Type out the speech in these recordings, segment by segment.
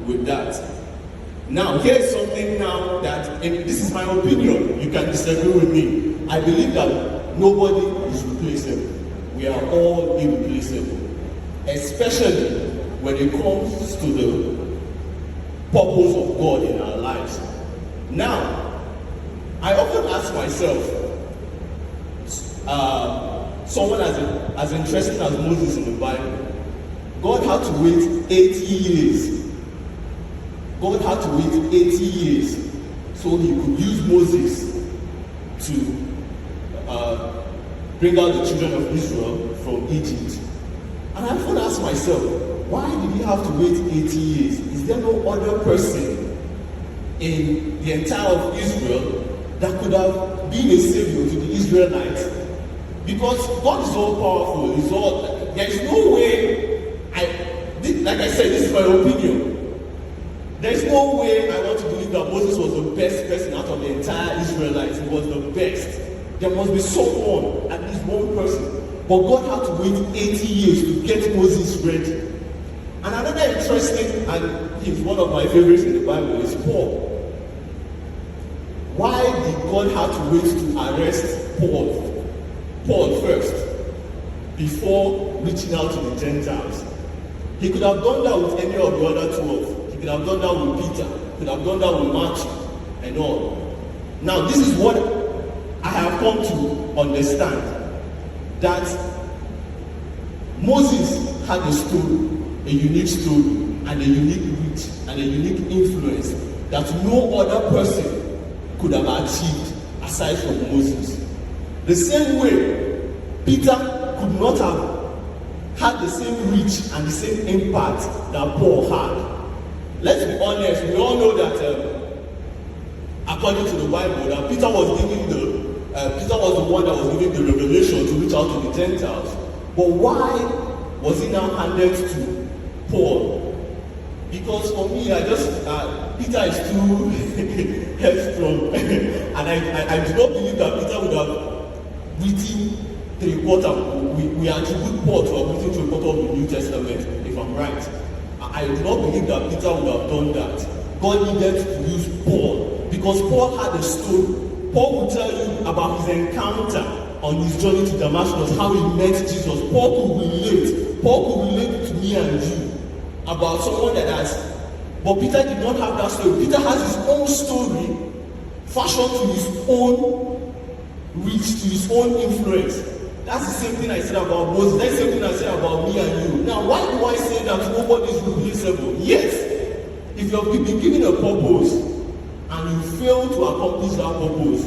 with that. Now, here's something now that, and this is my opinion, you can disagree with me. I believe that nobody is replaceable. We are all irreplaceable, especially when it comes to the purpose of God in our lives. Now, I often ask myself, someone as interesting as Moses in the Bible, God had to wait 80 years. God had to wait 80 years so he could use Moses to bring out the children of Israel from Egypt. And I often ask myself, why did he have to wait 80 years? Is there no other person in the entire of Israel that could have been a savior to the Israelites? Because God is all powerful. There is no way, like I said, this is my opinion. There is no way I want to believe that Moses was the best person out of the entire Israelites. He was the best. There must be someone, at least one person. But God had to wait 80 years to get Moses ready. And another interesting, and he's one of my favorites in the Bible, is Paul. Why did God have to wait to arrest Paul first, before reaching out to the Gentiles? He could have done that with any of the other 12. He could have done that with Peter. He could have done that with Matthew and all. Now, this is what I have come to understand. That Moses had a story, a unique story, and a unique reach, and a unique influence that no other person could have achieved aside from Moses. The same way, Peter could not have had the same reach and the same impact that Paul had. Let's be honest, we all know that according to the Bible, that Peter was the one that was giving the revelation to reach out to the Gentiles. But why was it now handed to Paul? Because for me, Peter is too headstrong, and I do not believe that Peter would have written we attribute Paul to have written 3/4 of the New Testament, if I'm right. I do not believe that Peter would have done that. God needed to use Paul because Paul had a story. Paul will tell you about his encounter on his journey to Damascus, how he met Jesus. Paul could relate to me and you about someone that has. But Peter did not have that story. Peter has his own story fashioned to his own reach, to his own influence. That's the same thing I said about Moses. That's the same thing I said about me and you. Now, why do I say that nobody is replaceable? Yes, if you have been given a purpose and you fail to accomplish that purpose,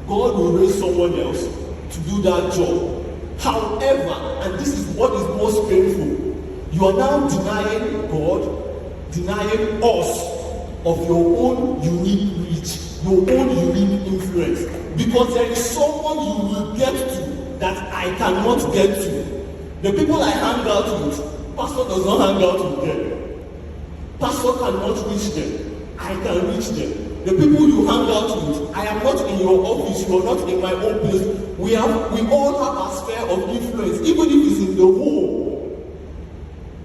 God will raise someone else to do that job. However, and this is what is most painful, you are now denying God, denying us of your own unique reach, your own unique influence. Because there is someone you will get to that I cannot get to. The people I hang out with, Pastor does not hang out with them. Pastor cannot reach them. I can reach them. The people you hang out with, I am not in your office, you are not in my own place. We all have our sphere of influence, even if it's in the home.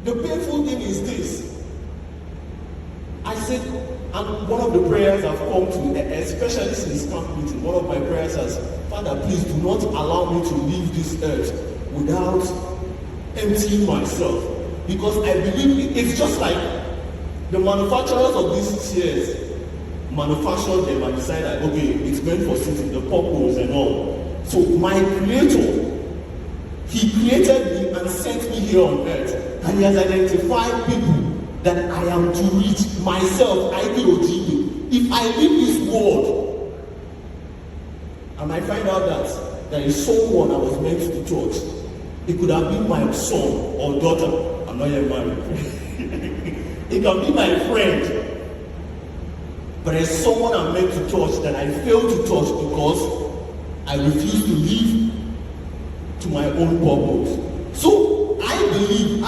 The painful thing is this. I said, and one of the prayers I've come to, especially since camp meeting, one of my prayers is, Father, please do not allow me to leave this earth without emptying myself. Because I believe it's just like the manufacturers of these chairs manufactured them and decided, okay, it's meant for sitting, the purpose and all. So my Creator, He created me and sent me here on earth, and He has identified people that I am to reach. Myself, I be Ojibe. If I leave this world, and I find out that there is someone I was meant to touch, it could have been my son or daughter. I'm not yet married. It can be my friend. But there's someone I'm meant to touch that I fail to touch because I refuse to live to my own purpose. So I believe,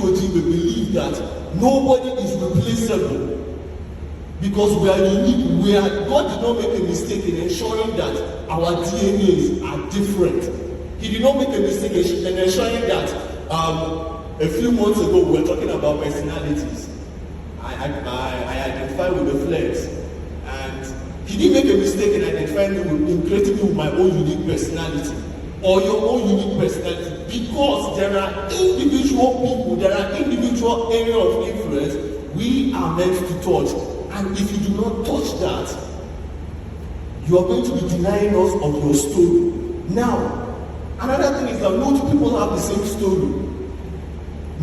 Ojibe believe that nobody is replaceable because we are unique. God did not make a mistake in ensuring that our DNAs are different. He did not make a mistake in ensuring that a few months ago we were talking about personalities. I identify with the flesh, and he didn't make a mistake in identifying me in creating me with my own unique personality or your own unique personality, because there are individual people, there are individual areas of influence we are meant to touch, and if you do not touch that, you are going to be denying us of your story. Now, another thing is that no two people have the same story.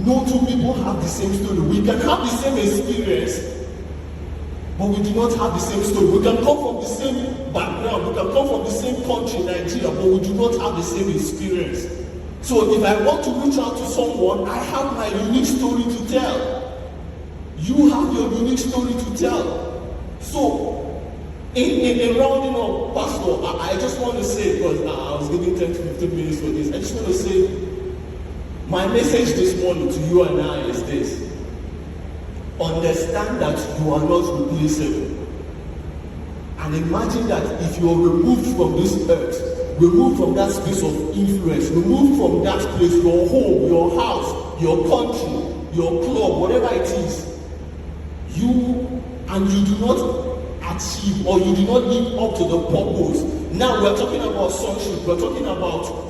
No two people have the same story. We can have the same experience, but we do not have the same story. We can come from the same background, we can come from the same country, Nigeria, but we do not have the same experience. So if I want to reach out to someone, I have my unique story to tell. You have your unique story to tell. So, in rounding up, Pastor, I just want to say, because I was giving 10 to 15 minutes for this, I just want to say, my message this morning to you and I is this: understand that you are not replaceable. And imagine that if you are removed from this earth, removed from that space of influence, removed from that place, your home, your house, your country, your club, whatever it is, you do not achieve, or you do not live up to the purpose. Now we're talking about sonship, we're talking about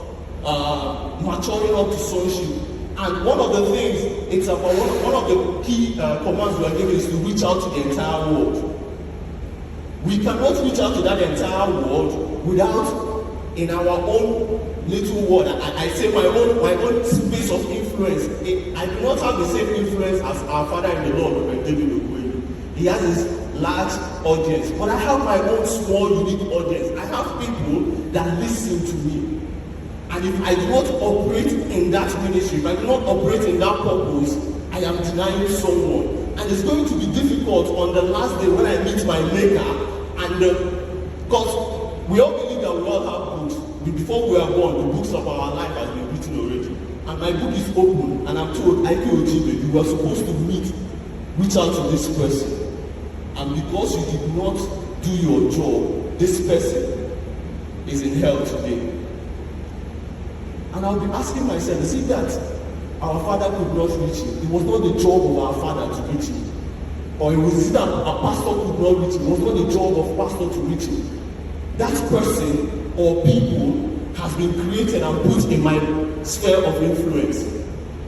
maturing up to sonship, and one of the things, it's about one of the key commands we are given is to reach out to the entire world. We cannot reach out to that entire world without, in our own little world, I say my own space of influence. I do not have the same influence as our Father in the Lord, Reverend David Okwelu. He has his large audience, but I have my own small, unique audience. I have people that listen to me. And if I do not operate in that ministry, if I do not operate in that purpose, I am denying someone. And it's going to be difficult on the last day when I meet my maker. And because we all believe that we all have books. Before we are born, the books of our life has been written already. And my book is open, and I'm told, Ojibe, you were supposed to reach out to this person. And because you did not do your job, this person is in hell today. And I'll be asking myself, is it that our Father could not reach him? It was not the job of our Father to reach him. Or was it that a pastor could not reach him? It was not the job of pastor to reach him. That person or people has been created and put in my sphere of influence.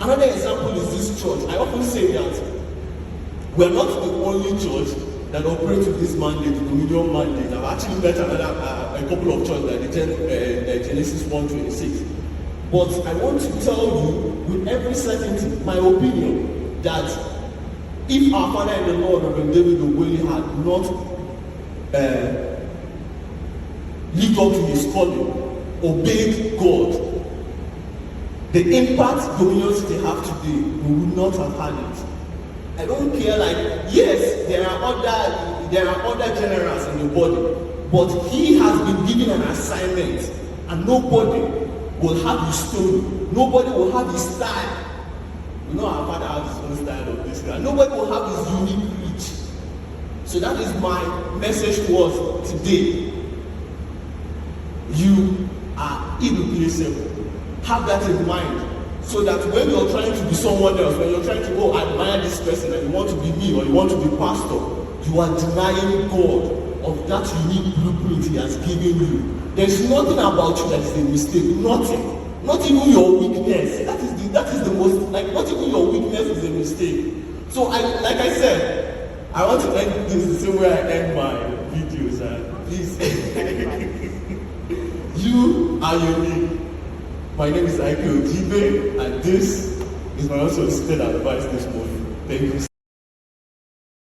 Another example is this church. I often say that we are not the only church that operates with this mandate, the dominion mandate. I've actually met a couple of churches like the Genesis 1:26. But I want to tell you with every certainty, my opinion, that if our Father in the Lord, Reverend David Okwelu, had not lived up to his calling, obeyed God, the impact Dominion City have today, we would not have had it. I don't care, yes, there are other generals in the body, but he has been given an assignment, and nobody will have his story. Nobody will have his style. You know, our Father has his own style of this guy. Nobody will have his unique reach. So that is my message to us today. You are irreplaceable. Have that in mind, so that when you're trying to be someone else, when you're trying to go admire this person and you want to be me or you want to be pastor, you are denying God of that unique blueprint he has given you. There's nothing about you that is a mistake. Nothing. Not even your weakness. That is the most, not even your weakness is a mistake. So like I said, I want to end this the same way I end my videos. Please. You are unique. My name is Ojibe, and this is my unsolicited advice this morning. Thank you.